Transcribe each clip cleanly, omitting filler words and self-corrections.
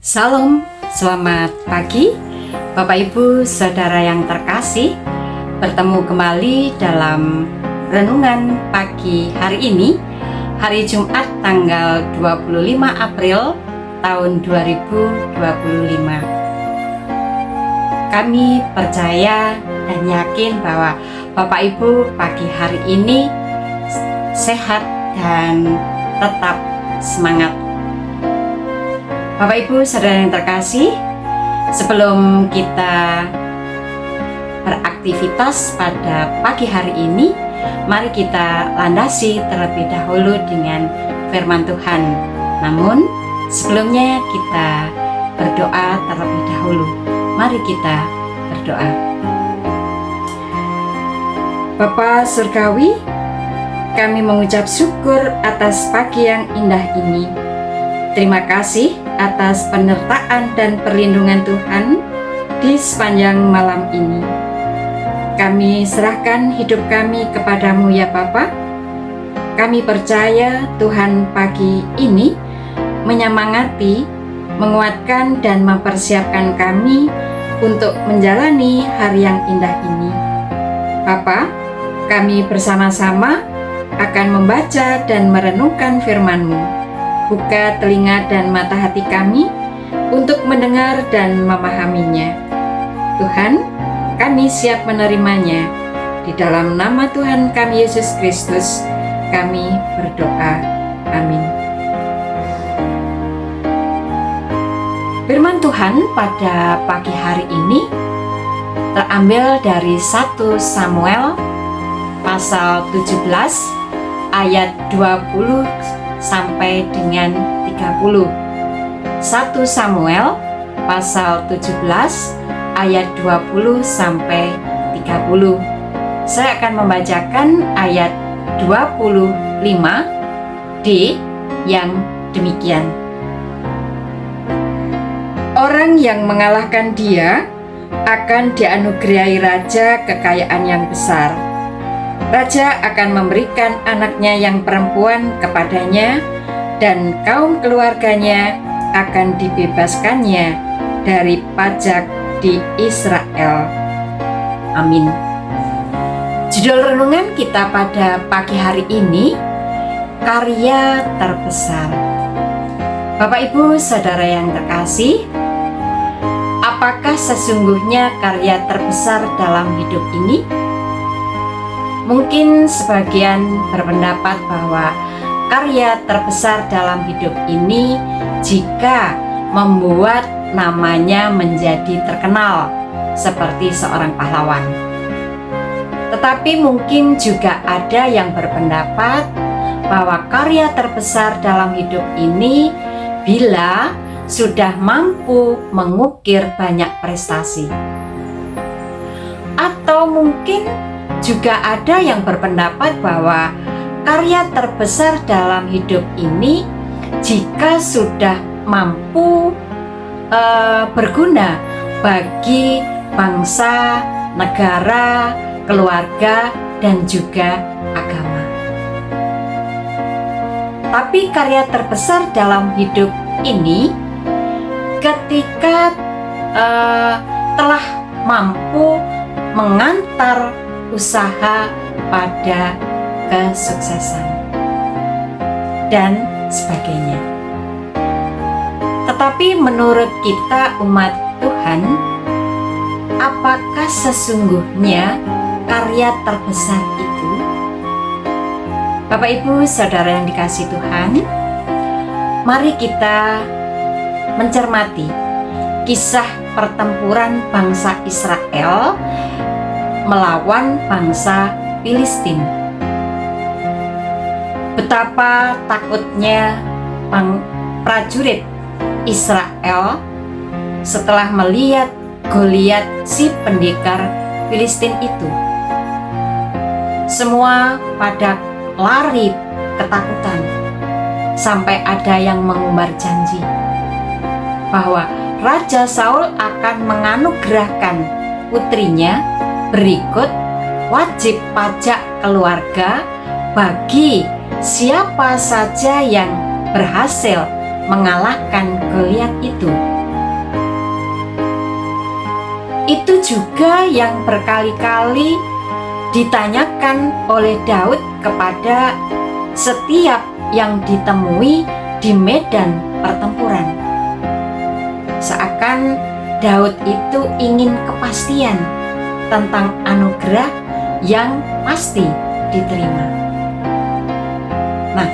Salam, selamat pagi Bapak Ibu Saudara yang terkasih. Bertemu kembali dalam renungan pagi hari ini, hari Jumat tanggal 25 April tahun 2025. Kami percaya dan yakin bahwa Bapak Ibu pagi hari ini sehat dan tetap semangat. Bapak Ibu Saudara yang terkasih, sebelum kita beraktivitas pada pagi hari ini, mari kita landasi terlebih dahulu dengan firman Tuhan. Namun sebelumnya kita berdoa terlebih dahulu. Mari kita berdoa. Bapa Surgawi, kami mengucap syukur atas pagi yang indah ini. Terima kasih atas penyertaan dan perlindungan Tuhan di sepanjang malam ini. Kami serahkan hidup kami kepadamu ya Bapa. Kami percaya Tuhan pagi ini menyemangati, menguatkan dan mempersiapkan kami untuk menjalani hari yang indah ini. Bapa, kami bersama-sama akan membaca dan merenungkan firman-Mu. Buka telinga dan mata hati kami untuk mendengar dan memahaminya. Tuhan, kami siap menerimanya. Di dalam nama Tuhan kami Yesus Kristus, kami berdoa. Amin. Firman Tuhan pada pagi hari ini terambil dari 1 Samuel pasal 17 ayat 20 sampai dengan 30. 1 Samuel pasal 17 ayat 20 sampai 30. Saya akan membacakan ayat 25D yang demikian. Orang yang mengalahkan dia akan dianugerahi raja kekayaan yang besar. Raja akan memberikan anaknya yang perempuan kepadanya, dan kaum keluarganya akan dibebaskannya dari pajak di Israel. Amin. Judul renungan kita pada pagi hari ini, karya terbesar. Bapak Ibu Saudara yang terkasih, apakah sesungguhnya karya terbesar dalam hidup ini? Mungkin sebagian berpendapat bahwa karya terbesar dalam hidup ini jika membuat namanya menjadi terkenal seperti seorang pahlawan. Tetapi mungkin juga ada yang berpendapat bahwa karya terbesar dalam hidup ini bila sudah mampu mengukir banyak prestasi. Atau mungkin juga ada yang berpendapat bahwa karya terbesar dalam hidup ini jika sudah mampu berguna bagi bangsa, negara, keluarga, dan juga agama. Tapi karya terbesar dalam hidup ini ketika telah mampu mengantar usaha pada kesuksesan dan sebagainya. Tetapi menurut kita umat Tuhan, apakah sesungguhnya karya terbesar itu? Bapak Ibu Saudara yang dikasihi Tuhan, mari kita mencermati kisah pertempuran bangsa Israel melawan bangsa Filistin. Betapa takutnya prajurit Israel setelah melihat Goliat si pendekar Filistin itu. Semua pada lari ketakutan, sampai ada yang mengumbar janji bahwa Raja Saul akan menganugerahkan putrinya berikut wajib pajak keluarga bagi siapa saja yang berhasil mengalahkan Goliat itu. Itu juga yang berkali-kali ditanyakan oleh Daud kepada setiap yang ditemui di medan pertempuran. Seakan Daud itu ingin kepastian tentang anugerah yang pasti diterima. Nah,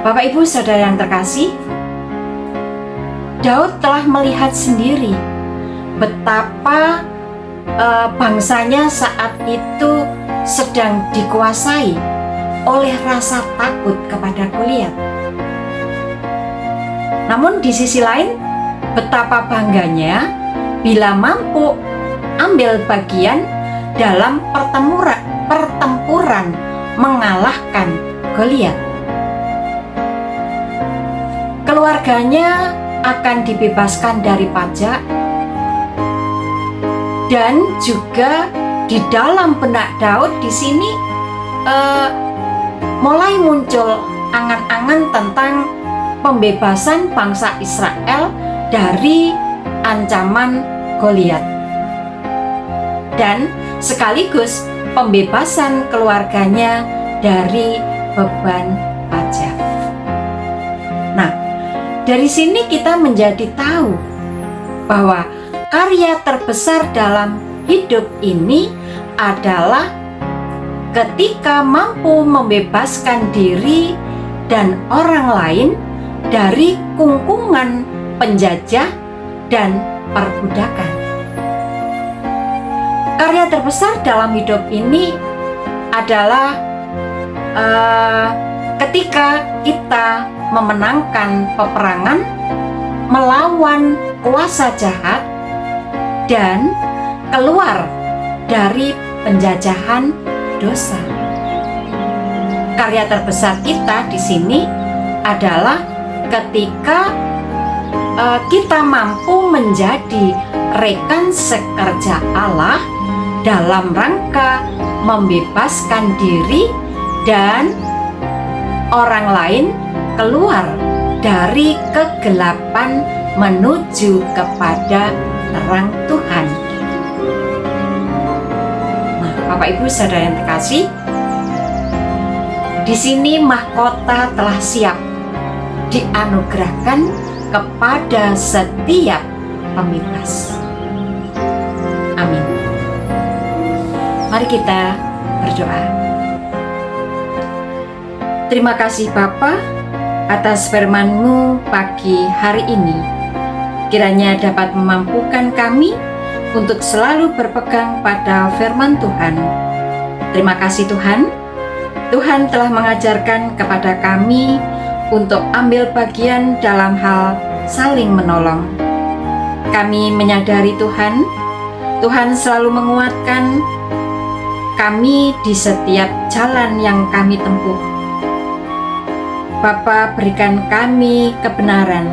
Bapak Ibu Saudara yang terkasih, Daud telah melihat sendiri betapa bangsanya saat itu sedang dikuasai oleh rasa takut kepada Goliat. Namun di sisi lain, betapa bangganya bila mampu ambil bagian dalam pertempuran mengalahkan Goliat. Keluarganya akan dibebaskan dari pajak, dan juga di dalam benak Daud di sini mulai muncul angan-angan tentang pembebasan bangsa Israel dari ancaman Goliat, dan sekaligus pembebasan keluarganya dari beban pajak. Nah, dari sini kita menjadi tahu bahwa karya terbesar dalam hidup ini adalah ketika mampu membebaskan diri dan orang lain dari kungkungan penjajah dan perbudakan. Karya terbesar dalam hidup ini adalah ketika kita memenangkan peperangan melawan kuasa jahat dan keluar dari penjajahan dosa. Karya terbesar kita di sini adalah ketika kita mampu menjadi rekan sekerja Allah dalam rangka membebaskan diri dan orang lain keluar dari kegelapan menuju kepada terang Tuhan. Nah, Bapak Ibu Saudara yang terkasih, di sini mahkota telah siap dianugerahkan kepada setiap pembebas. Amin. Mari kita berdoa. Terima kasih Bapa atas firman-Mu pagi hari ini. Kiranya dapat memampukan kami untuk selalu berpegang pada firman Tuhan. Terima kasih Tuhan. Tuhan telah mengajarkan kepada kami untuk ambil bagian dalam hal saling menolong. Kami menyadari Tuhan, Tuhan selalu menguatkan kami di setiap jalan yang kami tempuh. Bapa, berikan kami kebenaran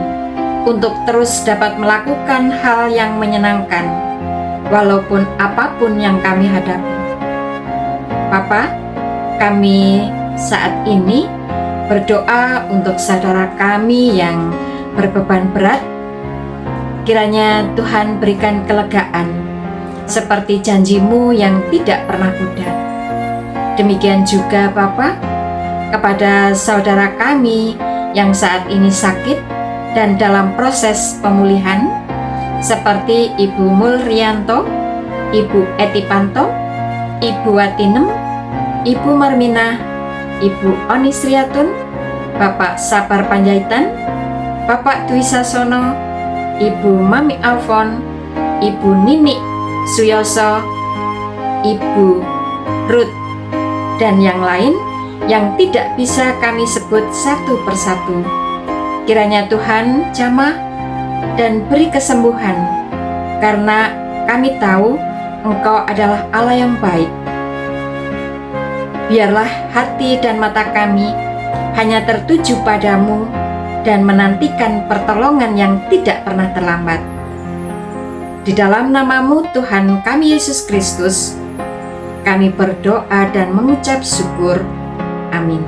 untuk terus dapat melakukan hal yang menyenangkan, walaupun apapun yang kami hadapi. Bapa, kami saat ini berdoa untuk saudara kami yang berbeban berat. Kiranya Tuhan berikan kelegaan, seperti janji-Mu yang tidak pernah pudar. Demikian juga Bapa, kepada saudara kami yang saat ini sakit dan dalam proses pemulihan, seperti Ibu Mulrianto, Ibu Etipanto, Ibu Watinem, Ibu Marmina, Ibu Onisriatun, Bapak Sabar Panjaitan, Bapak Dwi Sasono, Ibu Mami Alfon, Ibu Nini Suyoso, Ibu Ruth, dan yang lain yang tidak bisa kami sebut satu persatu. Kiranya Tuhan jamah dan beri kesembuhan, karena kami tahu Engkau adalah Allah yang baik. Biarlah hati dan mata kami hanya tertuju padamu dan menantikan pertolongan yang tidak pernah terlambat. Di dalam nama-Mu Tuhan kami Yesus Kristus, kami berdoa dan mengucap syukur. Amin.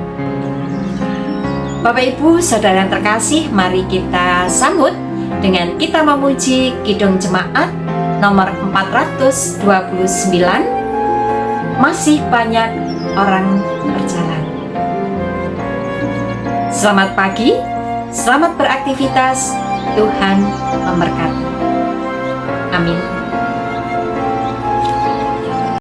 Bapak Ibu Saudara yang terkasih, mari kita sambut dengan kita memuji Kidung Jemaat nomor 429, Masih Banyak Orang Berjalan. Selamat pagi, selamat beraktivitas, Tuhan memberkati. Amin.